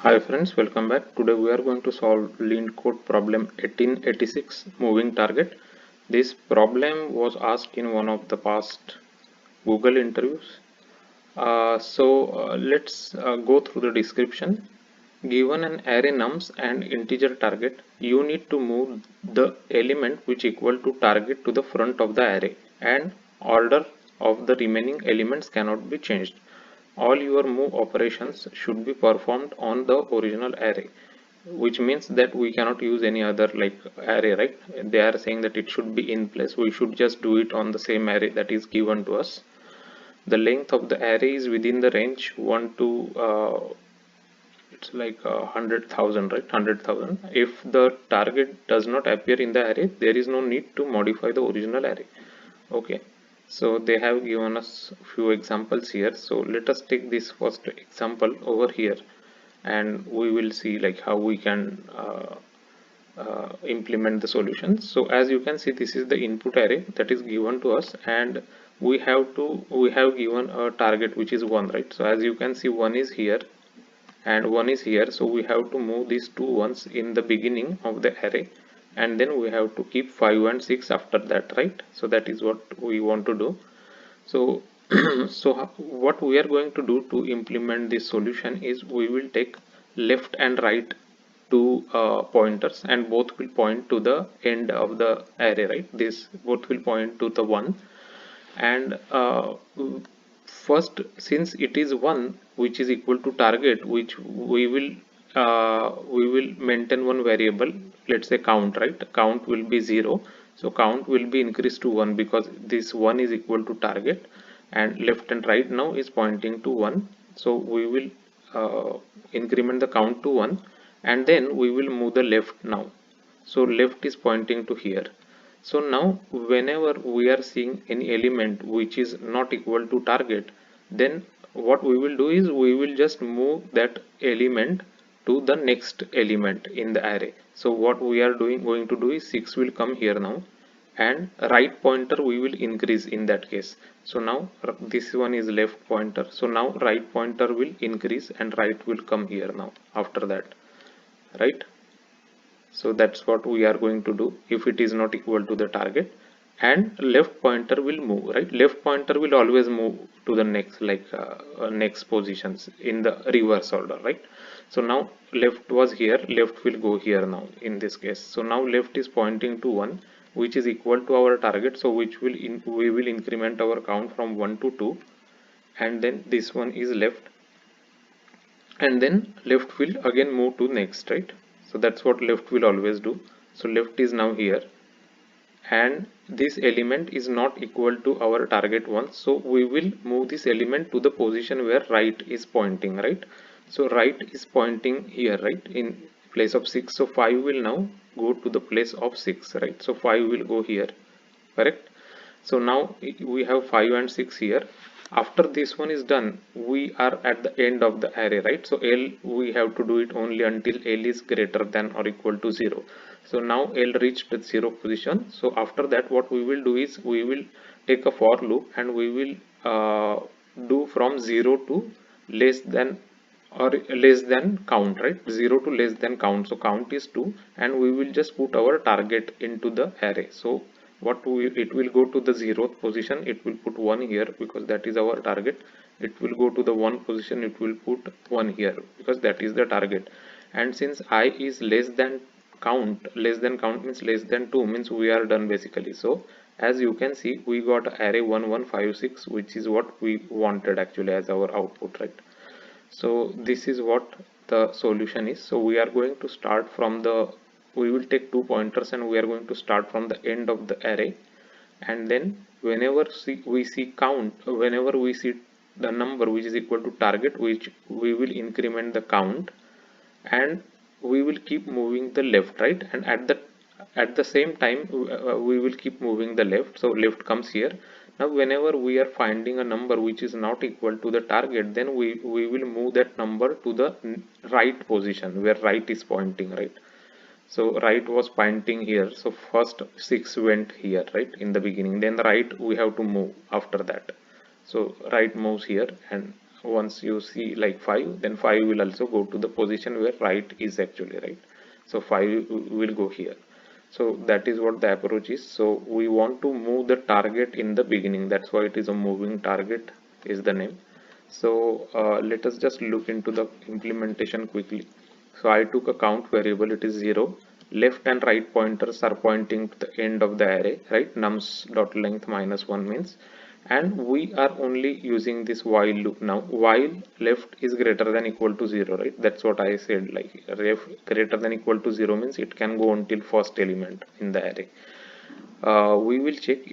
Hi friends, welcome back. Today we are going to solve LeetCode problem 1886 moving target. This problem was asked in one of the past Google interviews. Let's go through the description. Given an array nums and integer target, you need to move the element which equal to target to the front of the array, and order of the remaining elements cannot be changed. All your move operations should be performed on the original array, which means that we cannot use any other like array, right? They are saying that it should be in place. We should just do it on the same array that is given to us. The length of the array is within the range 1 to it's like 100,000, right? 100,000. If the target does not appear in the array, there is no need to modify the original array. Okay, so they have given us few examples here. So let us take this first example over here, and we will see like how we can implement the solution. So as you can see, this is the input array that is given to us, and we have given a target which is 1, right? So as you can see, 1 is here and 1 is here, so we have to move these two ones in the beginning of the array, and then we have to keep 5 and 6 after that, right? So that is what we want to do. So what we are going to do to implement this solution is we will take left and right two pointers, and both will point to the end of the array, right? This both will point to the 1, and first, since it is 1 which is equal to target, which we will maintain one variable, let's say count, right? Count will be 0, so count will be increased to 1 because this 1 is equal to target, and left and right now is pointing to 1, so we will increment the count to 1, and then we will move the left now. So left is pointing to here. So now whenever we are seeing any element which is not equal to target, then what we will do is we will just move that element to the next element in the array. So what we are going to do is 6 will come here now, and right pointer we will increase in that case. So now this one is left pointer, so now right pointer will increase and right will come here now after that, right? So that's what we are going to do if it is not equal to the target. And left pointer will move, right? Left pointer will always move to the next, like next positions in the reverse order, right? So now left was here, left will go here now in this case. So now left is pointing to 1, which is equal to our target, so which will we will increment our count from 1 to 2, and then this one is left, and then left will again move to next, right? So that's what left will always do. So left is now here, and this element is not equal to our target one, so we will move this element to the position where right is pointing, right? So right is pointing here, right, in place of 6, so 5 will now go to the place of 6, right? So 5 will go here, correct? So now we have 5 and 6 here. After this one is done, we are at the end of the array, right? So L, we have to do it only until L is greater than or equal to 0. So now L reached the 0 position. So after that what we will do is we will take a for loop, and we will do from 0 to less than or less than count, right? 0 to less than count, so count is 2, and we will just put our target into the array. So what we, it will go to the 0th position, it will put 1 here because that is our target. It will go to the 1 position, it will put 1 here because that is the target. And since I is less than count, less than count means less than 2, means we are done basically. So as you can see, we got array 1156, which is what we wanted actually as our output, right? So this is what the solution is. So we are going to start from the, we will take two pointers and we are going to start from the end of the array, and then whenever we see count, whenever we see the number which is equal to target, which we will increment the count, and we will keep moving the left, right? And at the same time we will keep moving the left, so left comes here. Now whenever we are finding a number which is not equal to the target, then we will move that number to the right position where right is pointing, right? So right was pointing here, so first 6 went here, right, in the beginning, then the right we have to move after that. So right moves here, and once you see like 5, then 5 will also go to the position where right is actually, right? So 5 will go here. So that is what the approach is. So we want to move the target in the beginning, that's why it is a moving target is the name. So let us just look into the implementation quickly. So I took a count variable, it is 0. Left and right pointers are pointing to the end of the array, right? Nums dot length -1 means, and we are only using this while loop now. While left is greater than equal to 0, right? That's what I said, like ref greater than equal to 0 means it can go until first element in the array. We will check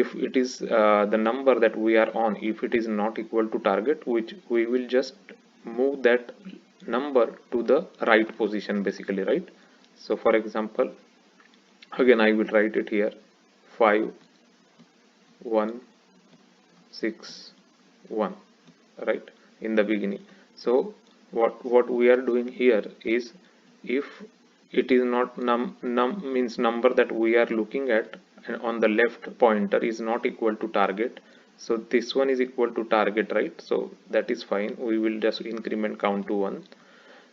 if it is the number that we are on, if it is not equal to target, which we will just move that number to the right position basically, right? So for example, again I will write it here, 5 1 6 1, right, in the beginning. So what we are doing here is, if it is not num means number that we are looking at on the left pointer is not equal to target, so this one is equal to target, right? So that is fine, we will just increment count to 1.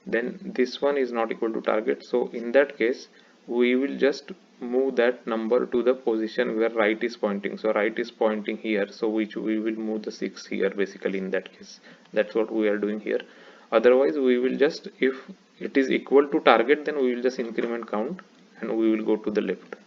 Then this one is not equal to target, so in that case we will just move that number to the position where right is pointing. So right is pointing here, so which we will move the 6 here basically in that case. That's what we are doing here. Otherwise we will just, if it is equal to target, then we will just increment count and we will go to the left.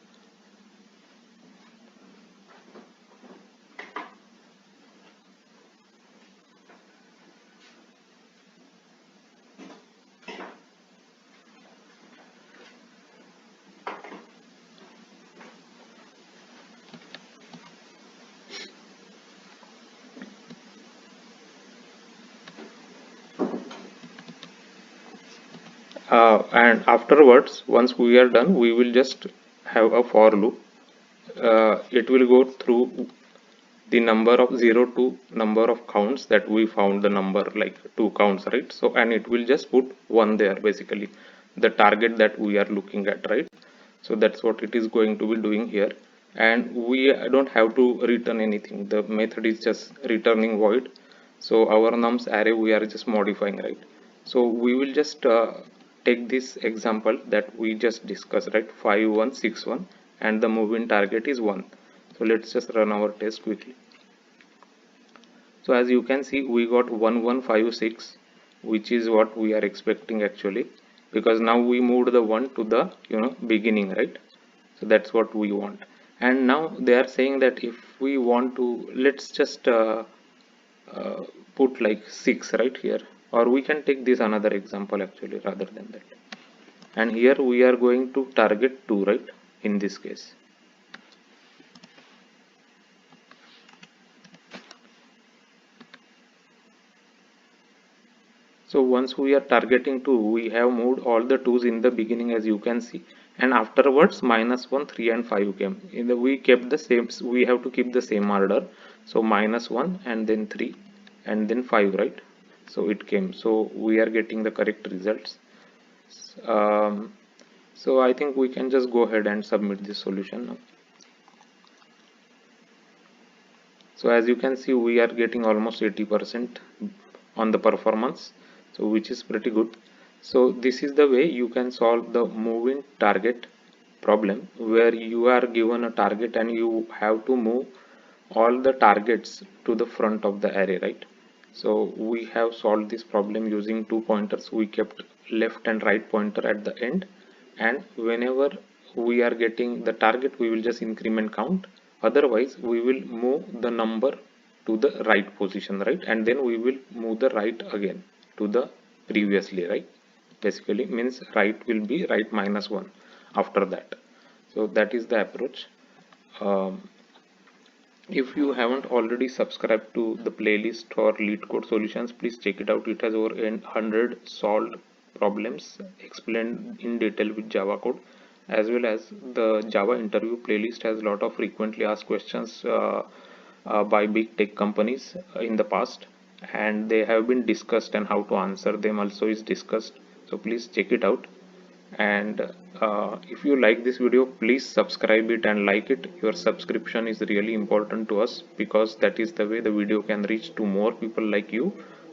And afterwards, once we are done, we will just have a for loop. It will go through the number of 0 to number of counts that we found, the number like 2 counts, right? So and it will just put 1 there basically, the target that we are looking at, right? So that's what it is going to be doing here, and we don't have to return anything, the method is just returning void. So our nums array we are just modifying, right? So we will just take this example that we just discussed, right? 5 1 6 1, and the moving target is 1. So let's just run our test quickly. So as you can see, we got 1156, which is what we are expecting actually, because now we moved the 1 to the beginning, right? So that's what we want. And now they are saying that if we want to, let's just uh, put like 6 right here, or we can take this another example actually rather than that. And here we are going to target 2, right, in this case. So once we are targeting 2, we have moved all the 2's in the beginning as you can see, and afterwards -1 3 and 5 came in the, we kept the same, we have to keep the same order. So -1 and then 3 and then 5, right? So it came, so we are getting the correct results. So I think we can just go ahead and submit this solution now. So as you can see, we are getting almost 80% on the performance, so which is pretty good. So this is the way you can solve the moving target problem, where you are given a target and you have to move all the targets to the front of the array, right? So we have solved this problem using 2 pointers. We kept left and right pointer at the end, and whenever we are getting the target, we will just increment count. Otherwise we will move the number to the right position, right? And then we will move the right again to the previously, right? Basically means right will be right -1 after that. So that is the approach. If you haven't already subscribed to the playlist for LeetCode Solutions, please check it out. It has over 100 solved problems explained in detail with Java code, as well as the Java interview playlist has a lot of frequently asked questions by big tech companies in the past, and they have been discussed, and how to answer them also is discussed. So please check it out. And if you like this video, please subscribe it and like it. Your subscription is really important to us, because that is the way the video can reach to more people like you,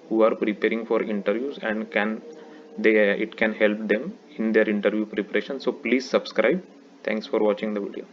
who are preparing for interviews and it can help them in their interview preparation. So please subscribe. Thanks for watching the video.